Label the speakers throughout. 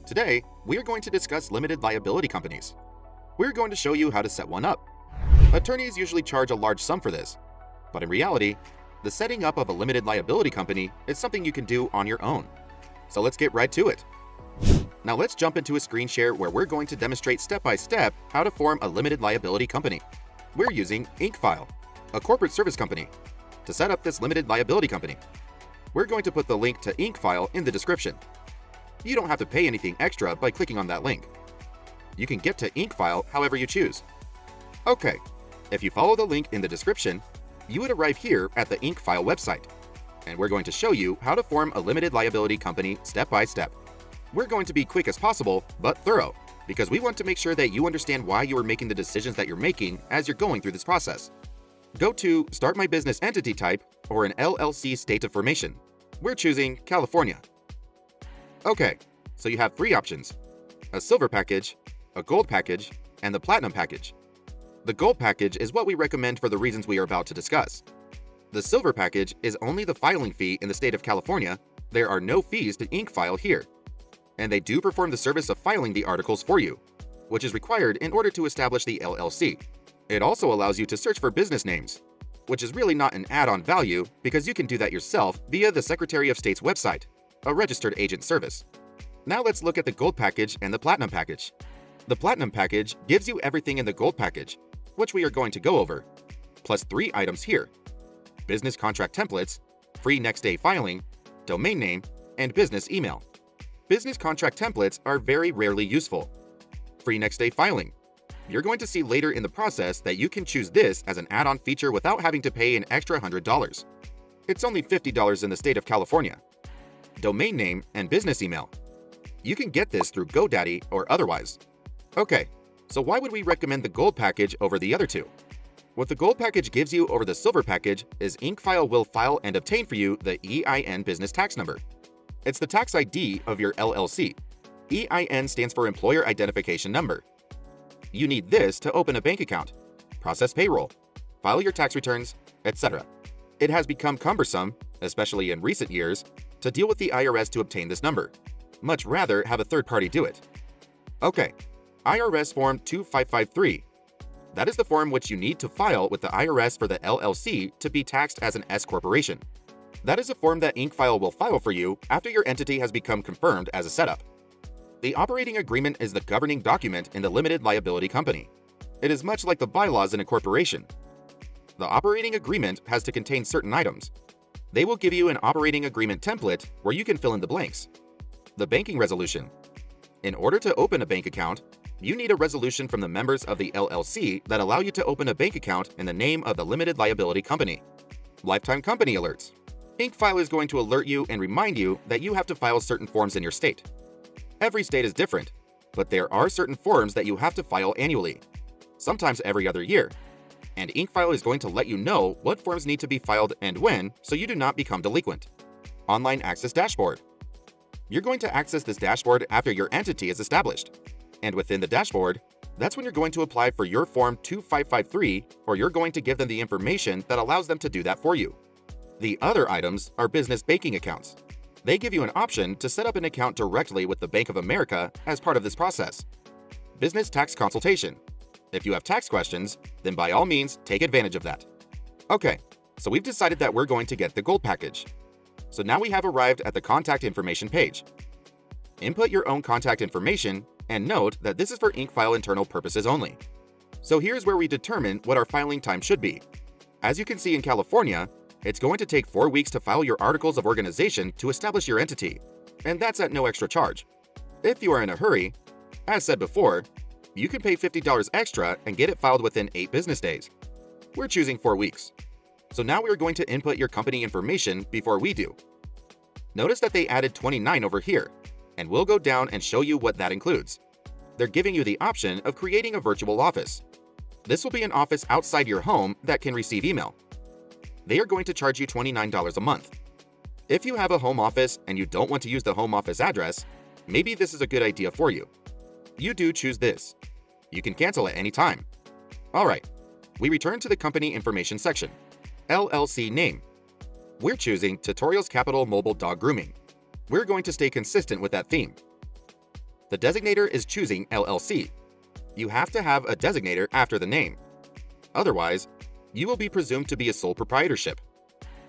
Speaker 1: Today, we are going to discuss limited liability companies. We're going to show you how to set one up. Attorneys usually charge a large sum for this, but in reality, the setting up of a limited liability company is something you can do on your own. So let's get right to it. Now let's jump into a screen share where we're going to demonstrate step-by-step how to form a limited liability company. We're using Incfile, a corporate service company, to set up this limited liability company. We're going to put the link to Incfile in the description. You don't have to pay anything extra by clicking on that link. You can get to Incfile however you choose. Okay, if you follow the link in the description, you would arrive here at the Incfile website, and we're going to show you how to form a limited liability company step by step. We're going to be quick as possible, but thorough, because we want to make sure that you understand why you are making the decisions that you're making as you're going through this process. Go to Start My Business Entity Type or an LLC state of formation. We're choosing California. Okay, so you have three options: a silver package, a gold package, and the platinum package. The gold package is what we recommend for the reasons we are about to discuss. The silver package is only the filing fee in the state of California. There are no fees to Incfile here, and they do perform the service of filing the articles for you, which is required in order to establish the LLC. It also allows you to search for business names, which is really not an add-on value because you can do that yourself via the Secretary of State's website, a registered agent service. Now let's look at the gold package and the platinum package. The platinum package gives you everything in the gold package, which we are going to go over, plus 3 items here: business contract templates, free next-day filing, domain name, and business email. Business contract templates are very rarely useful. Free next-day filing. You're going to see later in the process that you can choose this as an add-on feature without having to pay an extra $100. It's only $50 in the state of California. Domain name and business email. You can get this through GoDaddy or otherwise. Okay, so why would we recommend the gold package over the other two? What the gold package gives you over the silver package is Incfile will file and obtain for you the EIN business tax number. It's the tax ID of your LLC. EIN stands for Employer Identification Number. You need this to open a bank account, process payroll, file your tax returns, etc. It has become cumbersome, especially in recent years, to deal with the IRS to obtain this number. Much rather have a third party do it. Okay, IRS Form 2553. That is the form which you need to file with the IRS for the LLC to be taxed as an S corporation. That is a form that Incfile will file for you after your entity has become confirmed as a setup. The operating agreement is the governing document in the limited liability company. It is much like the bylaws in a corporation. The operating agreement has to contain certain items. They will give you an operating agreement template where you can fill in the blanks. The banking resolution. In order to open a bank account, you need a resolution from the members of the LLC that allow you to open a bank account in the name of the limited liability company. Lifetime company alerts. Incfile is going to alert you and remind you that you have to file certain forms in your state. Every state is different, but there are certain forms that you have to file annually, sometimes every other year, and Incfile is going to let you know what forms need to be filed and when so you do not become delinquent. Online Access Dashboard. You're going to access this dashboard after your entity is established, and within the dashboard, that's when you're going to apply for your Form 2553, or you're going to give them the information that allows them to do that for you. The other items are business banking accounts. They give you an option to set up an account directly with the Bank of America as part of this process. Business tax consultation. If you have tax questions, then by all means, take advantage of that. Okay, so we've decided that we're going to get the gold package. So now we have arrived at the contact information page. Input your own contact information and note that this is for Incfile internal purposes only. So here's where we determine what our filing time should be. As you can see in California, it's going to take 4 weeks to file your articles of organization to establish your entity, and that's at no extra charge. If you are in a hurry, as said before, you can pay $50 extra and get it filed within 8 business days. We're choosing 4 weeks. So now we're going to input your company information before we do. Notice that they added 29 over here, and we'll go down and show you what that includes. They're giving you the option of creating a virtual office. This will be an office outside your home that can receive email. They are going to charge you $29 a month. If you have a home office and you don't want to use the home office address, maybe this is a good idea for you. You do choose this. You can cancel at any time. Alright, we return to the company information section. LLC name. We're choosing Tutorials Capital Mobile Dog Grooming. We're going to stay consistent with that theme. The designator is choosing LLC. You have to have a designator after the name. Otherwise, you will be presumed to be a sole proprietorship.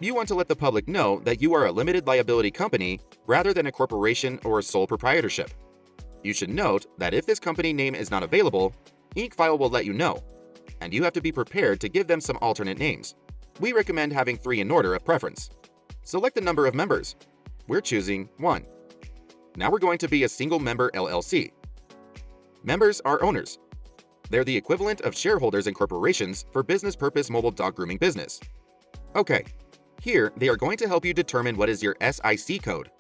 Speaker 1: You want to let the public know that you are a limited liability company rather than a corporation or a sole proprietorship. You should note that if this company name is not available, Incfile will let you know, and you have to be prepared to give them some alternate names. We recommend having 3 in order of preference. Select the number of members. We're choosing 1. Now we're going to be a single-member LLC. Members are owners. They're the equivalent of shareholders in corporations for business purpose mobile dog grooming business. Okay, here they are going to help you determine what is your SIC code,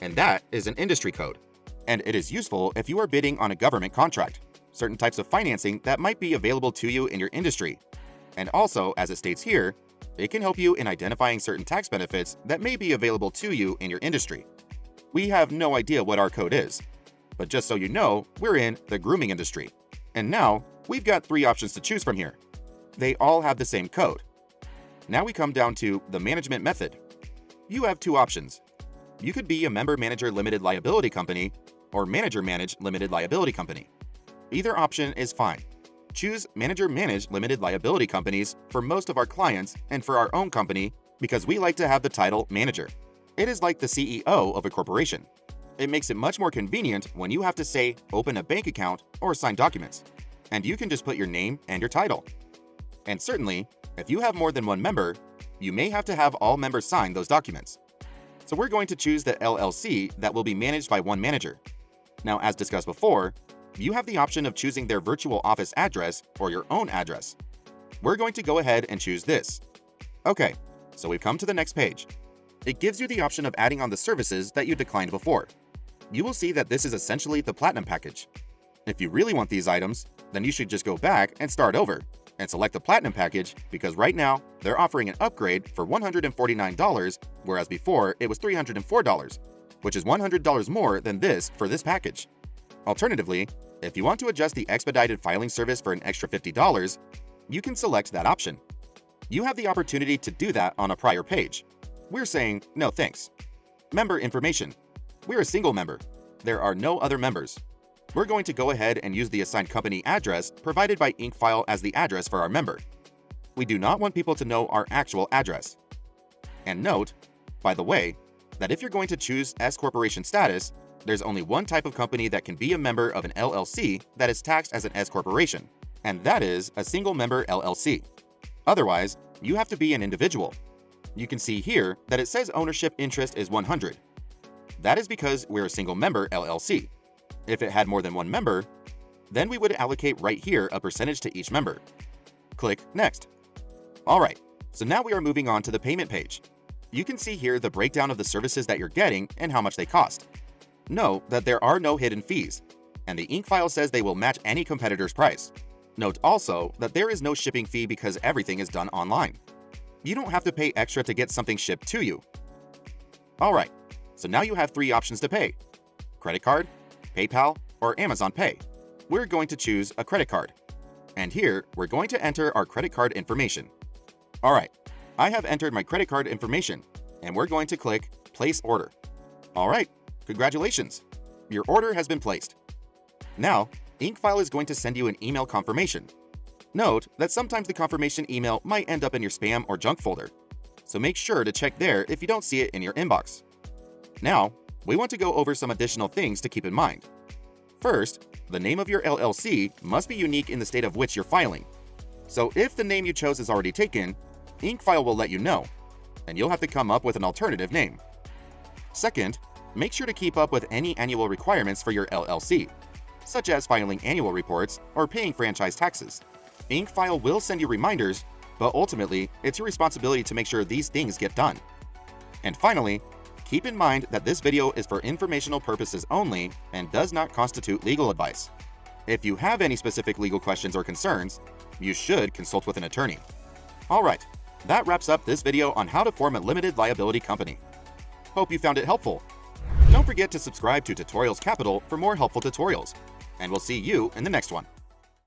Speaker 1: and that is an industry code. And it is useful if you are bidding on a government contract, certain types of financing that might be available to you in your industry. And also, as it states here, it can help you in identifying certain tax benefits that may be available to you in your industry. We have no idea what our code is, but just so you know, we're in the grooming industry. And now, we've got 3 options to choose from here. They all have the same code. Now we come down to the management method. You have 2 options. You could be a member-manager limited liability company or manager-managed limited liability company. Either option is fine. Choose manager-managed limited liability companies for most of our clients and for our own company because we like to have the title manager. It is like the CEO of a corporation. It makes it much more convenient when you have to say open a bank account or sign documents, and you can just put your name and your title. And certainly, if you have more than 1 member, you may have to have all members sign those documents. So we're going to choose the LLC that will be managed by 1 manager. Now, as discussed before, you have the option of choosing their virtual office address or your own address. We're going to go ahead and choose this. Okay, so we've come to the next page. It gives you the option of adding on the services that you declined before. You will see that this is essentially the Platinum package. If you really want these items, then you should just go back and start over and select the Platinum package because right now they're offering an upgrade for $149, whereas before it was $304, which is $100 more than this for this package. Alternatively, if you want to adjust the expedited filing service for an extra $50, you can select that option. You have the opportunity to do that on a prior page. We're saying no thanks. Member information. We're a single member. There are no other members. We're going to go ahead and use the assigned company address provided by Incfile as the address for our member. We do not want people to know our actual address. And note, by the way, that if you're going to choose S corporation status, there's only one type of company that can be a member of an LLC that is taxed as an S corporation, and that is a single member LLC. Otherwise, you have to be an individual. You can see here that it says ownership interest is 100. That is because we're a single member LLC. If it had more than 1 member, then we would allocate right here a percentage to each member. Click Next. Alright, so now we are moving on to the payment page. You can see here the breakdown of the services that you're getting and how much they cost. Note that there are no hidden fees, and the Incfile says they will match any competitor's price. Note also that there is no shipping fee because everything is done online. You don't have to pay extra to get something shipped to you. Alright, so now you have 3 options to pay: credit card, PayPal, or Amazon Pay. We're going to choose a credit card. And here, we're going to enter our credit card information. Alright, I have entered my credit card information, and we're going to click Place Order. Alright, congratulations! Your order has been placed. Now, Incfile is going to send you an email confirmation. Note that sometimes the confirmation email might end up in your spam or junk folder, so make sure to check there if you don't see it in your inbox. Now, we want to go over some additional things to keep in mind. First, the name of your LLC must be unique in the state of which you're filing. So if the name you chose is already taken, Incfile will let you know, and you'll have to come up with an alternative name. Second, make sure to keep up with any annual requirements for your LLC, such as filing annual reports or paying franchise taxes. Incfile will send you reminders, but ultimately, it's your responsibility to make sure these things get done. And finally, keep in mind that this video is for informational purposes only and does not constitute legal advice. If you have any specific legal questions or concerns, you should consult with an attorney. Alright, that wraps up this video on how to form a limited liability company. Hope you found it helpful. Don't forget to subscribe to Tutorials Capital for more helpful tutorials, and we'll see you in the next one.